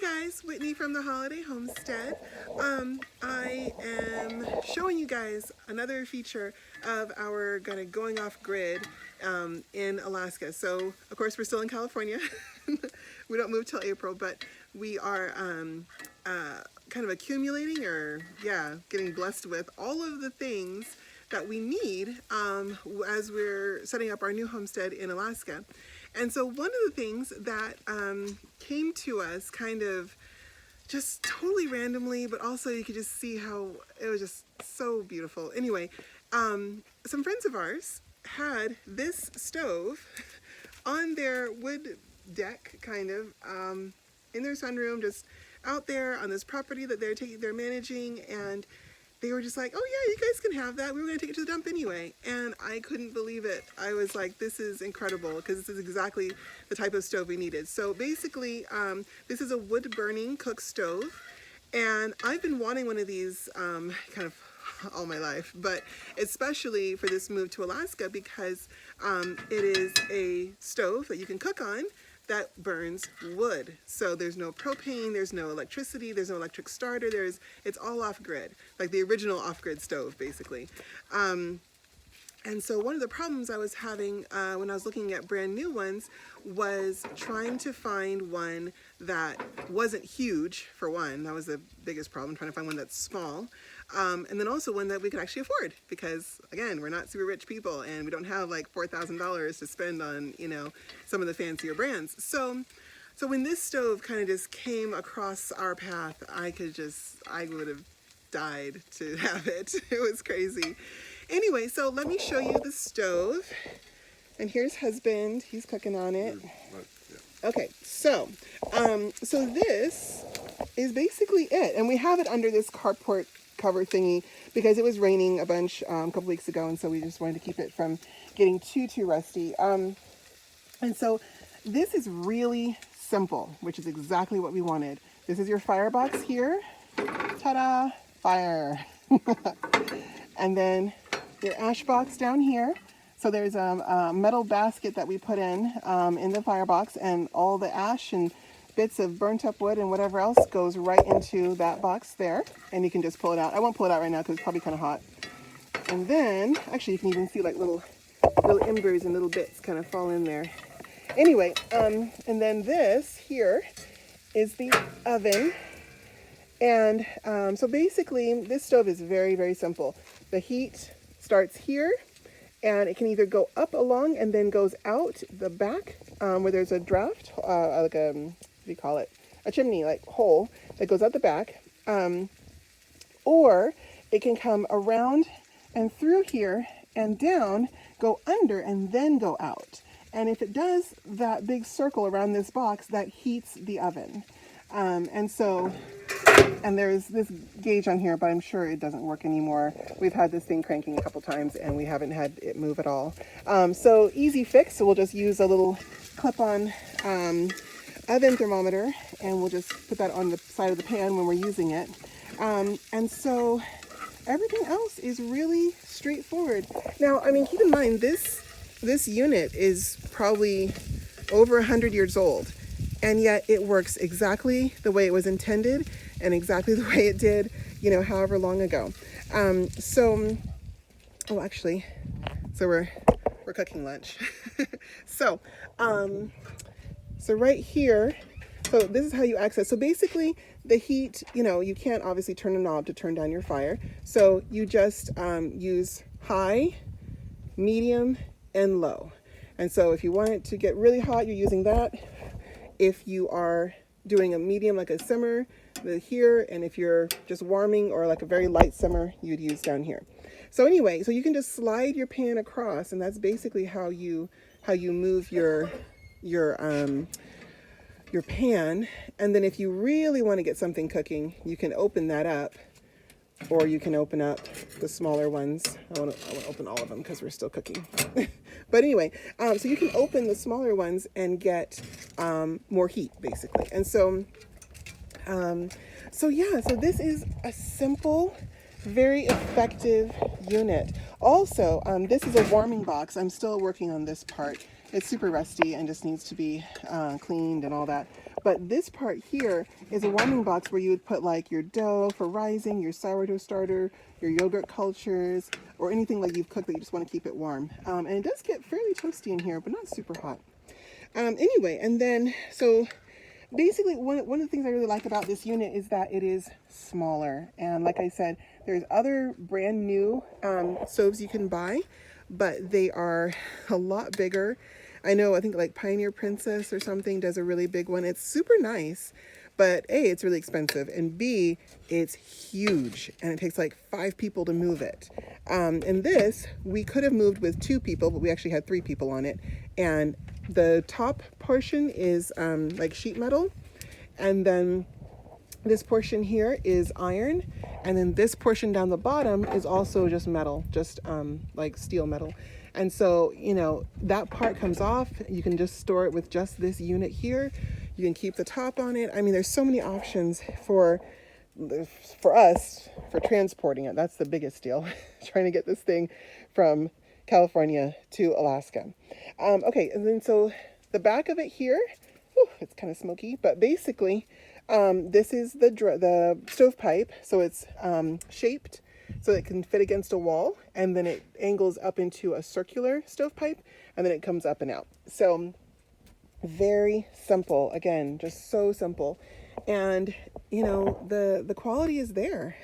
guys, Whitney from the Holiday Homestead. I am showing you guys another feature of our kind of going off grid in Alaska. So, of course, we're still in California. We don't move till April, but we are kind of accumulating getting blessed with all of the things that we need as we're setting up our new homestead in Alaska. And so one of the things that came to us kind of just totally randomly, but also you could just see how it was just so beautiful. Anyway, some friends of ours had this stove on their wood deck, kind of, in their sunroom, just out there on this property that they're managing, and they were just like, oh yeah, you guys can have that. We were going to take it to the dump anyway. And I couldn't believe it. I was like, this is incredible, because this is exactly the type of stove we needed. So basically, this is a wood burning cook stove. And I've been wanting one of these kind of all my life, but especially for this move to Alaska, because it is a stove that you can cook on that burns wood. So there's no propane, there's no electricity, there's no electric starter, it's all off grid, like the original off grid stove, basically. And so one of the problems I was having when I was looking at brand new ones was trying to find one that wasn't huge, for one. That was the biggest problem, trying to find one that's small. And then also one that we could actually afford, because again, we're not super rich people and we don't have like $4,000 to spend on, some of the fancier brands. So when this stove kind of just came across our path, I would have died to have it. It was crazy. Anyway, so let me show you the stove. And here's husband, he's cooking on it. Okay, so this is basically it. And we have it under this carport cover thingy because it was raining a bunch a couple weeks ago, and so we just wanted to keep it from getting too rusty. And so this is really simple, which is exactly what we wanted. This is your firebox here. Ta-da! Fire! And then your ash box down here. So there's a metal basket that we put in the firebox, and all the ash and bits of burnt up wood and whatever else goes right into that box there, and you can just pull it out. I won't pull it out right now because it's probably kind of hot. And then, actually, you can even see like little embers and little bits kind of fall in there. Anyway, and then this here is the oven. And so basically, this stove is very, very simple. The heat starts here, and it can either go up along and then goes out the back where there's a draft, like a, what do you call it? A chimney, like hole that goes out the back. Or it can come around and through here and down, go under and then go out. And if it does that big circle around this box, that heats the oven. And there's this gauge on here, but I'm sure it doesn't work anymore. We've had this thing cranking a couple times and we haven't had it move at all. So easy fix. So we'll just use a little clip-on oven thermometer, and we'll just put that on the side of the pan when we're using it. And so everything else is really straightforward. Now, I mean, keep in mind, this unit is probably over 100 years old, and yet it works exactly the way it was intended and exactly the way it did, however long ago. So we're cooking lunch. So right here, so this is how you access. So basically the heat, you can't obviously turn a knob to turn down your fire. So you just use high, medium, and low. And so if you want it to get really hot, you're using that. If you are doing a medium, like a simmer, here, and if you're just warming or like a very light simmer, you'd use down here. So anyway, so you can just slide your pan across, and that's basically how you move your pan. And then if you really want to get something cooking, you can open that up, or you can open up the smaller ones. I want to open all of them because we're still cooking. But anyway, so you can open the smaller ones and get more heat, basically. And so this is a simple, very effective unit. Also, this is a warming box. I'm still working on this part. It's super rusty and just needs to be cleaned and all that. But this part here is a warming box where you would put like your dough for rising, your sourdough starter, your yogurt cultures, or anything like you've cooked that you just want to keep it warm. And it does get fairly toasty in here, but not super hot. Anyway, and then, so basically one of the things I really like about this unit is that it is smaller. And like I said, there's other brand new stoves you can buy, but they are a lot bigger. I know, I think like Pioneer Princess or something does a really big one. It's super nice, but A, it's really expensive, and B, it's huge, and it takes like 5 people to move it. And this, we could have moved with 2 people, but we actually had 3 people on it. And the top portion is like sheet metal, and then this portion here is iron, and then this portion down the bottom is also just metal, just like steel metal. And so, you know, that part comes off. You can just store it with just this unit here. You can keep the top on it. I mean, there's so many options for us for transporting it. That's the biggest deal, trying to get this thing from California to Alaska. Okay, and then so the back of it here, whew, it's kind of smoky, but basically this is the stovepipe. So it's shaped so it can fit against a wall, and then it angles up into a circular stovepipe, and then it comes up and out. So very simple, again, just so simple. And you know, the quality is there.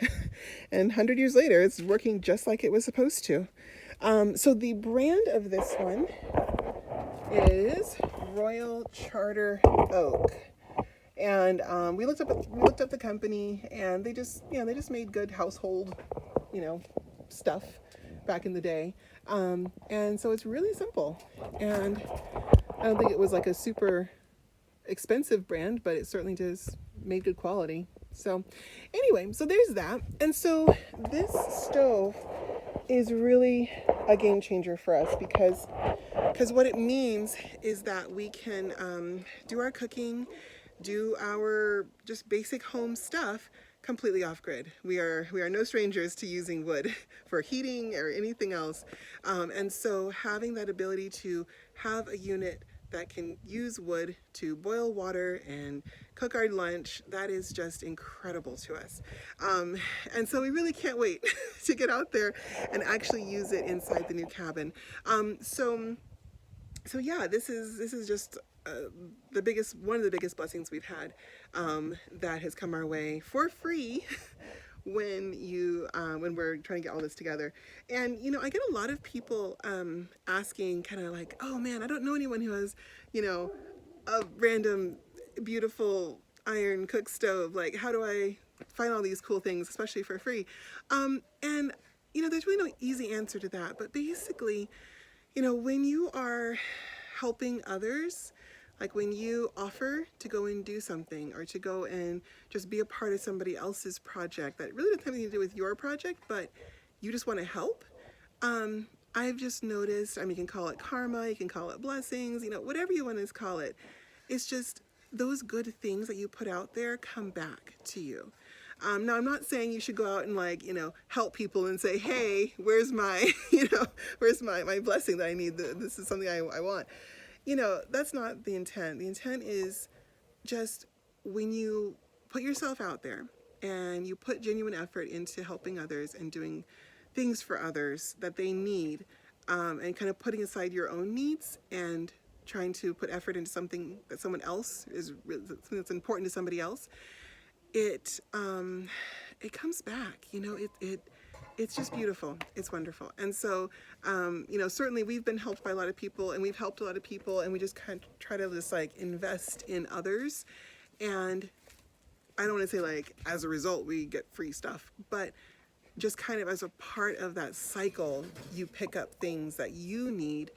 And 100 years later, it's working just like it was supposed to. So the brand of this one is Royal Charter Oak. And we looked up the company, and they just made good household, stuff back in the day. And so it's really simple. And I don't think it was like a super expensive brand, but it certainly just made good quality. So anyway, so there's that. And so this stove is really a game changer for us because what it means is that we can do our cooking, do our just basic home stuff completely off grid. We are no strangers to using wood for heating or anything else. And so having that ability to have a unit that can use wood to boil water and cook our lunch, that is just incredible to us. And so we really can't wait to get out there and actually use it inside the new cabin. So yeah, this is just one of the biggest blessings we've had that has come our way for free when we're trying to get all this together. And I get a lot of people asking, kind of like, oh man, I don't know anyone who has a random beautiful iron cook stove. Like, how do I find all these cool things, especially for free? And there's really no easy answer to that, but basically, when you are helping others, like when you offer to go and do something, or to go and just be a part of somebody else's project that really doesn't have anything to do with your project, but you just want to help. I've just noticed, you can call it karma, you can call it blessings, whatever you want to call it. It's just those good things that you put out there come back to you. Now, I'm not saying you should go out and help people and say, hey, where's my, where's my blessing that I need? This is something I want. That's not the intent. The intent is just when you put yourself out there and you put genuine effort into helping others and doing things for others that they need, and kind of putting aside your own needs and trying to put effort into something that someone else something that's important to somebody else, it comes back. It's just beautiful. It's wonderful. And so, certainly we've been helped by a lot of people, and we've helped a lot of people, and we just kind of try to just invest in others. And I don't want to say as a result we get free stuff, but just kind of as a part of that cycle, you pick up things that you need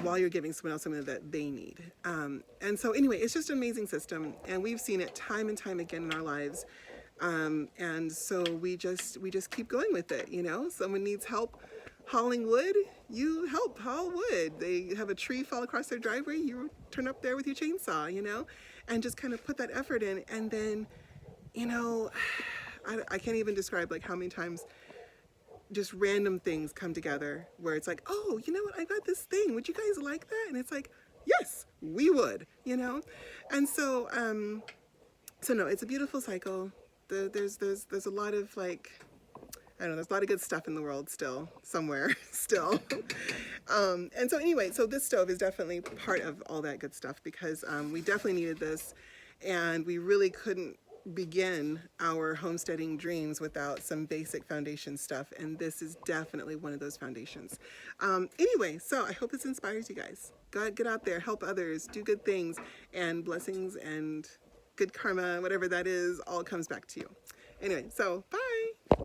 while you're giving someone else something that they need. And so anyway, it's just an amazing system, and we've seen it time and time again in our lives. And so we just keep going with it. Someone needs help hauling wood, you help haul wood. They have a tree fall across their driveway, you turn up there with your chainsaw, and just kind of put that effort in. And then, I can't even describe how many times just random things come together where it's like, oh, you know what, I got this thing, would you guys like that? And it's like, yes, we would, you know? And so, so no, it's a beautiful cycle. There's a lot of like, I don't know, there's a lot of good stuff in the world still, somewhere, still. And so anyway, so this stove is definitely part of all that good stuff because we definitely needed this, and we really couldn't begin our homesteading dreams without some basic foundation stuff, and this is definitely one of those foundations. Anyway, so I hope this inspires you guys. Get out there, help others, do good things, and blessings and good karma, whatever that is, all comes back to you. Anyway, so bye.